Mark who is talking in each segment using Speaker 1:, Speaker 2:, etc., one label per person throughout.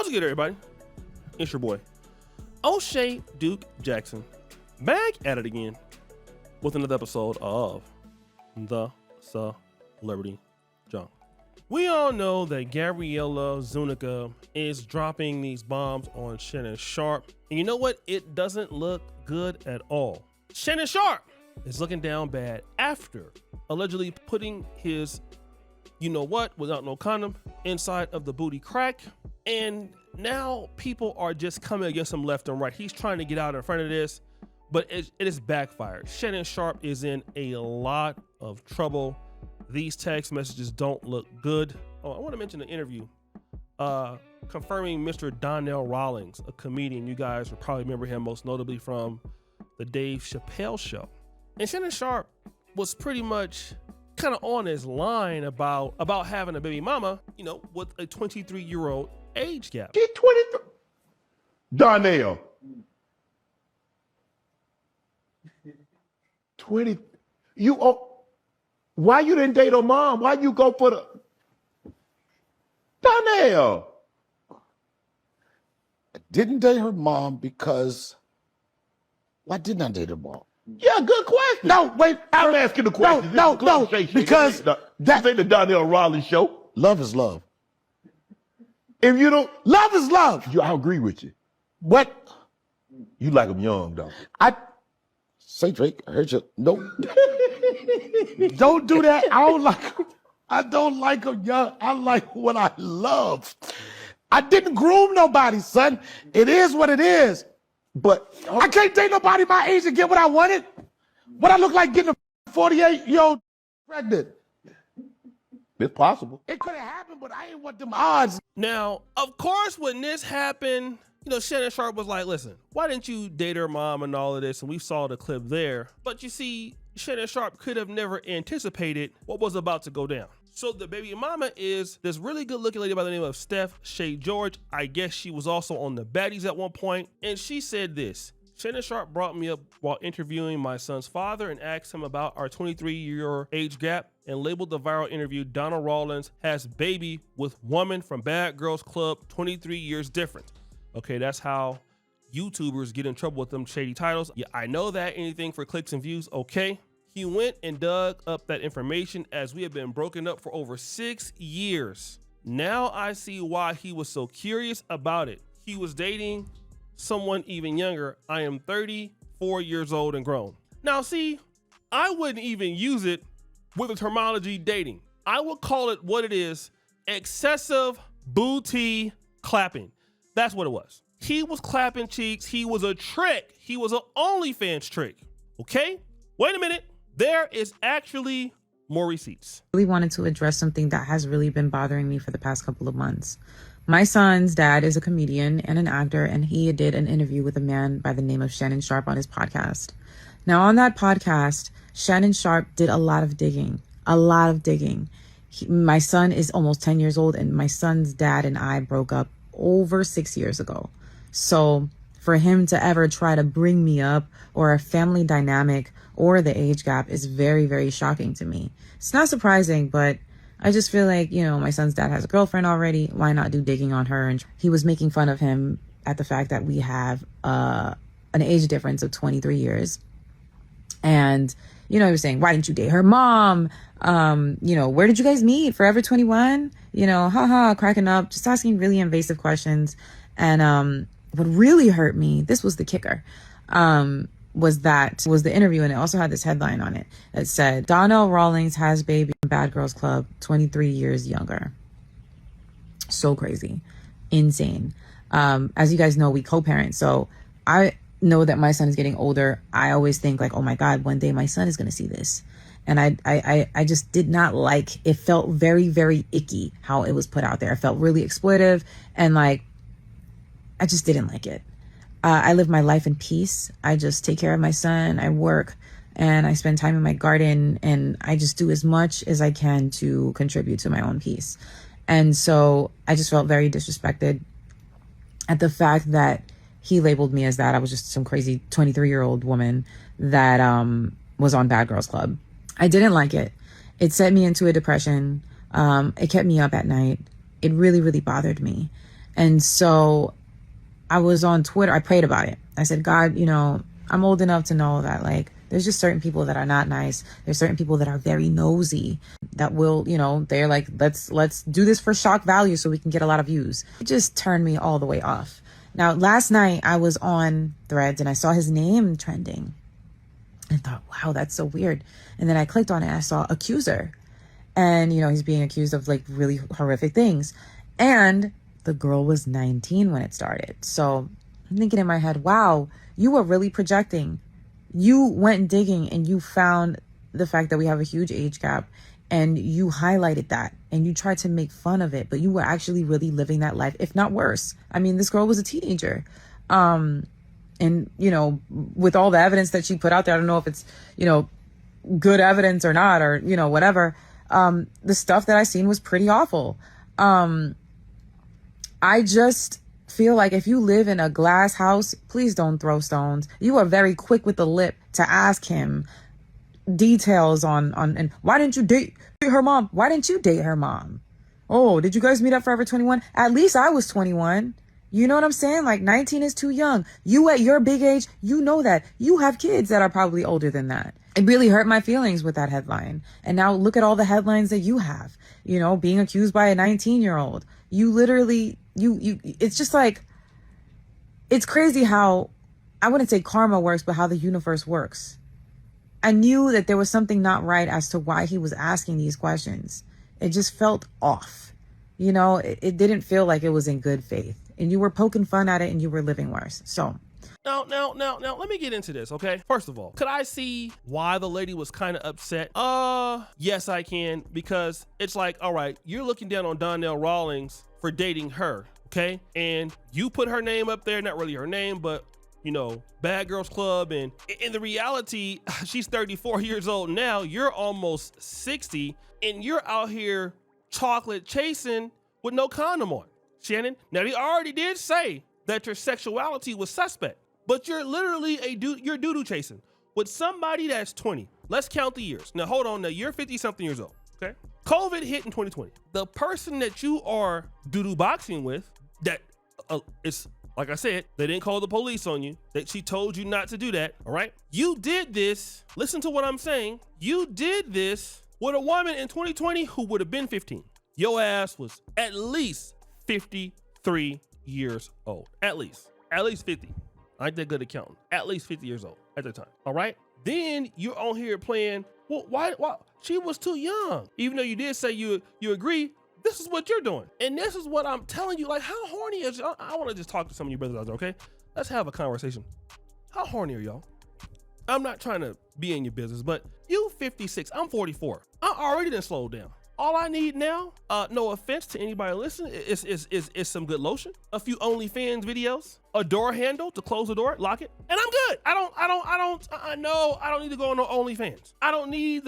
Speaker 1: What's good, everybody? It's your boy, O'Shea Duke Jackson, back at it again with another episode of The Celebrity Junk. We all know that Gabriella Zuniga is dropping these bombs on Shannon Sharpe, and you know what? It doesn't look good at all. Shannon Sharpe is looking down bad after allegedly putting his you-know-what without no condom inside of the booty crack, and now people are just coming against him left and right. He's trying to get out in front of this, but it is backfired. Shannon Sharpe is in a lot of trouble. These text messages don't look good. Oh, I want to mention the interview confirming Mr. Donnell Rawlings, a comedian. You guys will probably remember him most notably from the Dave Chappelle show. And Shannon Sharpe was pretty much kind of on his line about having a baby mama, with a 23-year-old age gap.
Speaker 2: Get 23. Donnell. 20. Why you didn't date her mom? Why you go for the Donnell?
Speaker 3: I didn't date her mom because why didn't I date her mom?
Speaker 2: Yeah, good question.
Speaker 3: No, wait.
Speaker 2: I'm asking the question.
Speaker 3: No,
Speaker 2: This
Speaker 3: because
Speaker 2: ain't the Donnell Rawlings show.
Speaker 3: Love is love.
Speaker 2: If you don't,
Speaker 3: Love is love.
Speaker 2: I agree with you.
Speaker 3: What?
Speaker 2: You like them young, though.
Speaker 3: Say Drake, I heard you. Nope. Don't do that. I don't like them young. I like what I love. I didn't groom nobody, son. It is what it is. But I can't date nobody my age and get what I wanted. What I look like getting a 48-year-old pregnant.
Speaker 2: It's possible.
Speaker 3: It could have happened, but I ain't want them odds.
Speaker 1: Now, of course, when this happened, Shannon Sharpe was like, listen, why didn't you date her mom and all of this? And we saw the clip there. But you see, Shannon Sharpe could have never anticipated what was about to go down. So the baby mama is this really good looking lady by the name of Steph Shea George. I guess she was also on the Baddies at one point. And she said this: Shannon Sharpe brought me up while interviewing my son's father and asked him about our 23-year age gap and labeled the viral interview Donnell Rawlings has baby with woman from Bad Girls Club, 23 years different. Okay, that's how YouTubers get in trouble with them shady titles. Yeah, I know that. Anything for clicks and views, okay. He went and dug up that information as we have been broken up for over 6 years. Now I see why he was so curious about it. He was dating someone even younger. I am 34 years old and grown. Now see, I wouldn't even use it with the terminology dating. I would call it what it is: excessive booty clapping. That's what it was. He was clapping cheeks. He was a trick. He was an OnlyFans trick. Okay? Wait a minute. There is actually more receipts.
Speaker 4: I really wanted to address something that has really been bothering me for the past couple of months. My son's dad is a comedian and an actor, and he did an interview with a man by the name of Shannon Sharpe on his podcast. Now, on that podcast, Shannon Sharpe did a lot of digging. My son is almost 10 years old, and my son's dad and I broke up over 6 years ago. So for him to ever try to bring me up or a family dynamic or the age gap is very, very shocking to me. It's not surprising, but I just feel like, my son's dad has a girlfriend already. Why not do digging on her? And he was making fun of him at the fact that we have an age difference of 23 years. And, he was saying, why didn't you date her mom? Where did you guys meet? Forever 21? Cracking up, just asking really invasive questions. And what really hurt me, this was the kicker, was the interview, and it also had this headline on it that said, Donnell Rawlings has baby in Bad Girls Club, 23 years younger. So crazy. Insane. As you guys know, we co-parent. So I know that my son is getting older. I always think like, oh my God, one day my son is going to see this. And I just did not like, it felt very, very icky how it was put out there. It felt really exploitive, and I just didn't like it. I live my life in peace. I just take care of my son. I work and I spend time in my garden, and I just do as much as I can to contribute to my own peace. And so I just felt very disrespected at the fact that he labeled me as that. I was just some crazy 23-year-old woman that was on Bad Girls Club. I didn't like it. It sent me into a depression. It kept me up at night. It really, really bothered me. And so I was on Twitter. I prayed about it. I said, God, I'm old enough to know that like, there's just certain people that are not nice. There's certain people that are very nosy that will, they're like, let's do this for shock value so we can get a lot of views. It just turned me all the way off. Now, last night I was on Threads and I saw his name trending and thought, wow, that's so weird. And then I clicked on it and I saw accuser. And, he's being accused of like really horrific things. And the girl was 19 when it started. So I'm thinking in my head, wow, you were really projecting. You went digging and you found the fact that we have a huge age gap and you highlighted that and you tried to make fun of it, but you were actually really living that life, if not worse. I mean, this girl was a teenager. And, with all the evidence that she put out there, I don't know if it's, good evidence or not, or, whatever. The stuff that I seen was pretty awful. I just feel like if you live in a glass house, please don't throw stones. You are very quick with the lip to ask him details on and why didn't you date her mom? Why didn't you date her mom? Oh, did you guys meet at Forever 21? At least I was 21. You know what I'm saying? Like 19 is too young. You at your big age, you know that. You have kids that are probably older than that. It really hurt my feelings with that headline. And now look at all the headlines that you have, being accused by a 19-year-old. You literally, it's just like, it's crazy how, I wouldn't say karma works, but how the universe works. I knew that there was something not right as to why he was asking these questions. It just felt off. It didn't feel like it was in good faith. And you were poking fun at it and you were living worse. So.
Speaker 1: Now, let me get into this, okay? First of all, could I see why the lady was kind of upset? Yes, I can, because it's like, all right, you're looking down on Donnell Rawlings for dating her, okay? And you put her name up there, not really her name, but, Bad Girls Club. And in the reality, she's 34 years old now. You're almost 60, and you're out here chocolate chasing with no condom on. Shannon, now they already did say that your sexuality was suspect. But you're literally you're doo-doo chasing with somebody that's 20. Let's count the years. Now, hold on. Now, you're 50-something years old, okay? COVID hit in 2020. The person that you are doo-doo boxing with, that it's, like I said, they didn't call the police on you, that she told you not to do that, all right? You did this, listen to what I'm saying. You did this with a woman in 2020 who would have been 15. Your ass was at least 53 years old. At least 50. I ain't that good at counting. At least 50 years old at the time. All right. Then you're on here playing. Well, why? She was too young. Even though you did say you agree, this is what you're doing. And this is what I'm telling you. Like, how horny is y'all? I want to just talk to some of you brothers out there, okay? Let's have a conversation. How horny are y'all? I'm not trying to be in your business, but you 56, I'm 44. I already done slowed down. All I need now, no offense to anybody listening, is some good lotion, a few OnlyFans videos, a door handle to close the door, lock it, and I'm good. I don't need to go on no OnlyFans. I don't need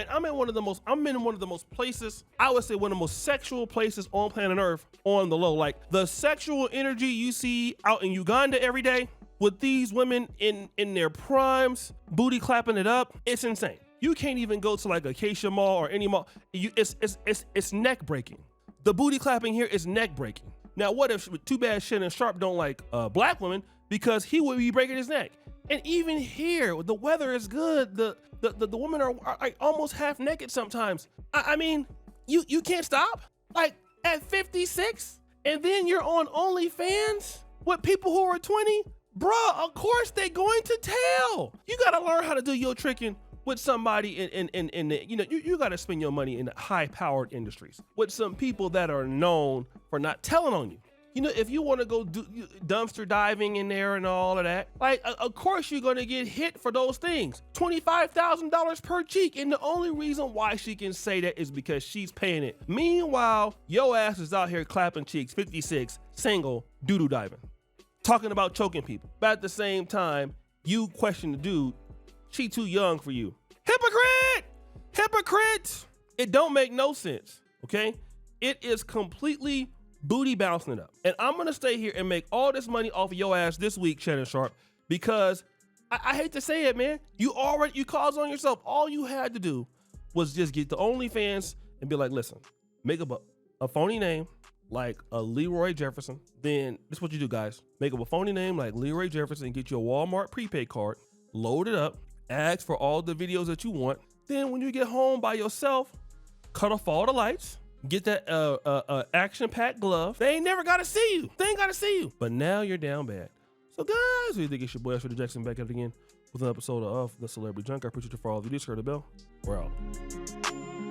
Speaker 1: I'm in one of the most places, I would say one of the most sexual places on planet Earth on the low. Like the sexual energy you see out in Uganda every day with these women in their primes, booty clapping it up, it's insane. You can't even go to like Acacia Mall or any mall. It's neck breaking. The booty clapping here is neck breaking. Now, what if, too bad Shannon Sharpe don't like black women, because he would be breaking his neck. And even here, the weather is good. The women are like almost half naked sometimes. I mean, you can't stop. Like at 56, and then you're on OnlyFans with people who are 20. Bruh, of course they're going to tell. You gotta learn how to do your tricking with somebody in the, you got to spend your money in high-powered industries with some people that are known for not telling on you. If you want to go do dumpster diving in there and all of that, like, of course you're going to get hit for those things. $25,000 per cheek. And the only reason why she can say that is because she's paying it. Meanwhile, your ass is out here clapping cheeks, 56, single, doo-doo diving, talking about choking people. But at the same time, you question the dude. She too young for you. Hypocrite. It don't make no sense, okay? It is completely booty bouncing it up. And I'm gonna stay here and make all this money off of your ass this week, Shannon Sharpe, because I hate to say it, man. You caused on yourself. All you had to do was just get the OnlyFans and be like, listen, make a phony name, like a Leroy Jefferson, then this is what you do, guys. Make up a phony name like Leroy Jefferson, get your Walmart prepaid card, load it up, ask for all the videos that you want. Then when you get home by yourself, cut off all the lights, get that action-packed glove. They ain't never gotta see you. They ain't gotta see you. But now you're down bad. So guys, we think it's your boy Ashford Jackson back at it again with an episode of The Celebrity Junk. I appreciate you for all the videos. Heard the bell. We're out.